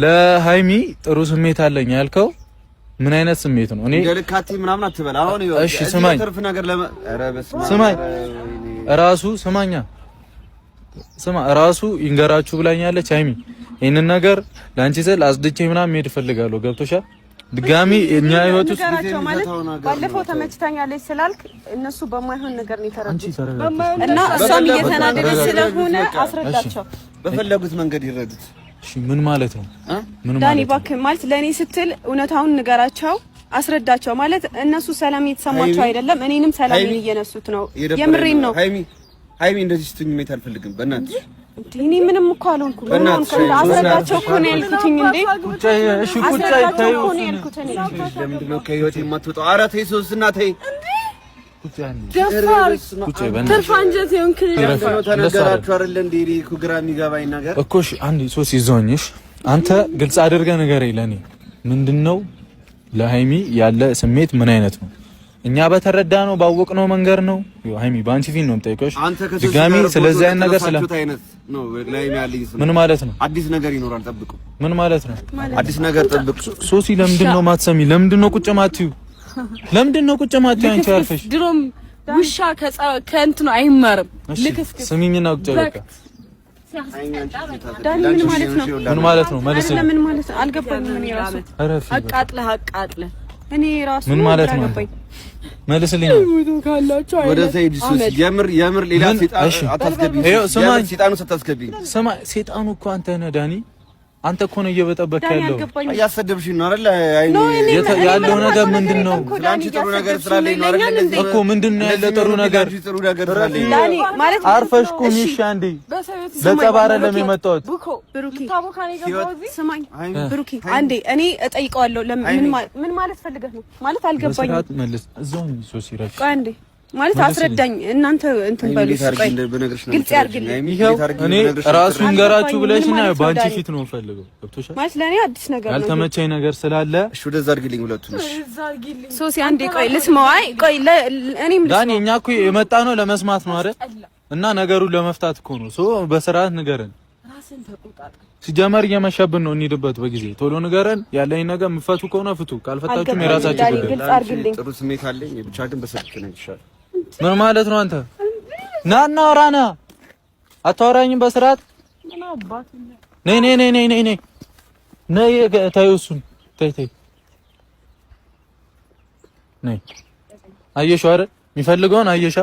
ለሃይሚ ጥሩ ስሜት አለኝ ያልከው ምን አይነት ስሜት ነው? እኔ ደልካቲ ምናምን አትበል። አሁን እሺ ስማኝ፣ ትርፍ ነገር ስማኝ፣ ራሱ ስማኛ፣ ስማ ራሱ ይንገራችሁ ብላኛለች ሃይሚ። ይሄንን ነገር ላንቺ ስል አስድቼ ምናምን መሄድ እፈልጋለሁ። ገብቶሻል? ድጋሚ እኛ ህይወት ውስጥ ማለት ባለፈው ተመችታኛለች ስላልክ እነሱ በማይሆን ነገር ነው የተረዱት እና እሷም እየተናደደች ስለሆነ አስረዳቸው፣ በፈለጉት መንገድ ይረዱት። እሺ ምን ማለት ነው? ምን ማለት ዳኒ እባክህ ማለት ለኔ ስትል እውነታውን ንገራቸው፣ አስረዳቸው። ማለት እነሱ ሰላም እየተሰማቸው አይደለም፣ እኔንም ሰላም እየነሱት ነው። የምሬን ነው። ሃይሚ እንደዚህ ስትኝ መት አልፈልግም። በእናትሽ እኔ ምንም እኮ አልሆንኩም። ምን ሆንኩ? አስረዳቸው እኮ ነው ያልኩት እንዴ። እሺ ቁጫይ ታዩ ለምንድን ነው ከህይወት የማትወጣው? ኧረ ተይ ሶስና ተይ ትርፍ አንጀት የሆንክል ተነገራችሁ አይደል እንዴ? እኮ ግራ የሚገባኝ ነገር እኮ እሺ አንዴ ሶስ ይዞኝሽ አንተ ግልጽ አድርገህ ንገረኝ። ለኔ ምንድነው ለሃይሚ ያለ ስሜት ምን አይነት ነው? እኛ በተረዳ ነው ባወቅነው መንገድ ነው። ሃይሚ ባንቺ ፊት ነው የምጠይቀሽ። ድጋሚ ስለዚህ አይነት ነገር ነው ለሃይሚ ያለኝ ስሜት ምን ማለት ነው? አዲስ ነገር ይኖራል ጠብቁ። ምን ማለት ነው? አዲስ ነገር ጠብቁ። ሶሲ ለምንድን ነው ማትሰሚ? ለምንድን ነው ቁጭ ማትዩ? ለምንድን ነው ቁጭ ማትዩ? አንቺ አልፈሽ ድሮም ውሻ ከእንትኑ አይማርም። ልክስክስ ስሚኝና ቁጭ በቃ ዳኒ ምን ማለት ነው? ምን ማለት ነው? መልስ ምን ማለት ነው? አልገባኝም። እኔ ራሱ አቃጥለህ እኔ ራሱ ምን ማለት ነው? መልስልኝ። ወደ ዘይድ ሱስ የምር ሌላ ሰይጣን አታስገቢ። ሰይጣኑ ስታስገቢ ስማ፣ ሰይጣኑ እኮ አንተ ነህ ዳኒ። አንተ እኮ ነው እየበጠበክ ያለው። እያሰደብሽኝ ነው አይደል? ያለው ነገር ምንድነው? ላንቺ ጥሩ ነገር ስላለኝ ነው አይደል? እኮ ምንድነው ያለ ጥሩ ነገር? ዳኒ ማለት አርፈሽ ቁሚ። እሺ አንዴ ለጸባረ ለሚመጣው ብሩኪ ስማኝ፣ ብሩኪ አንዴ እኔ እጠይቀዋለሁ። ምን ማለት ፈልገህ ነው? ማለት አልገባኝም። መልስ እዛው ሶሲ ረፍ ቆይ አንዴ ማለት አስረዳኝ። እናንተ እንትን በሉ ቆይ ግልጽ ያርግልኝ። እኔ ራሱ እንገራችሁ ብለሽና ባንቺ ፊት ነው ፈልገው። ገብቶሻል? ማለት ለኔ አዲስ ነገር ነው። ያልተመቸኝ ነገር ስላለ እሺ ወደዛ አድርግልኝ። ሁለቱን ሶሲ አንዴ ቆይ ልስማው። አይ ቆይ እኔም ዳኒ እኛ እኮ የመጣ ነው ለመስማት ነው አይደል? እና ነገሩን ለመፍታት እኮ ነው። በስርዓት ንገረን። ራስን ተቆጣጣ። ሲጀመር እየመሸብን ነው። እንሂድበት በጊዜ ቶሎ ንገረን። ያለኝ ነገር የምፈቱ ከሆነ ፍቱ፣ ካልፈታችሁም የራሳችሁ ጉዳይ። ግልጽ አድርግልኝ። ጥሩ ስሜት አለኝ ብቻ ግን በሰልክ ነው ይሻላል። ምን ማለት ነው? አንተ ናና ወራና አታወራኝም በስርዓት? ነይ ነይ ነይ ነይ ነይ ነይ ነይ ተይው እሱን ተይ ተይ ነይ። አየሽው አይደል? የሚፈልገውን አየሻ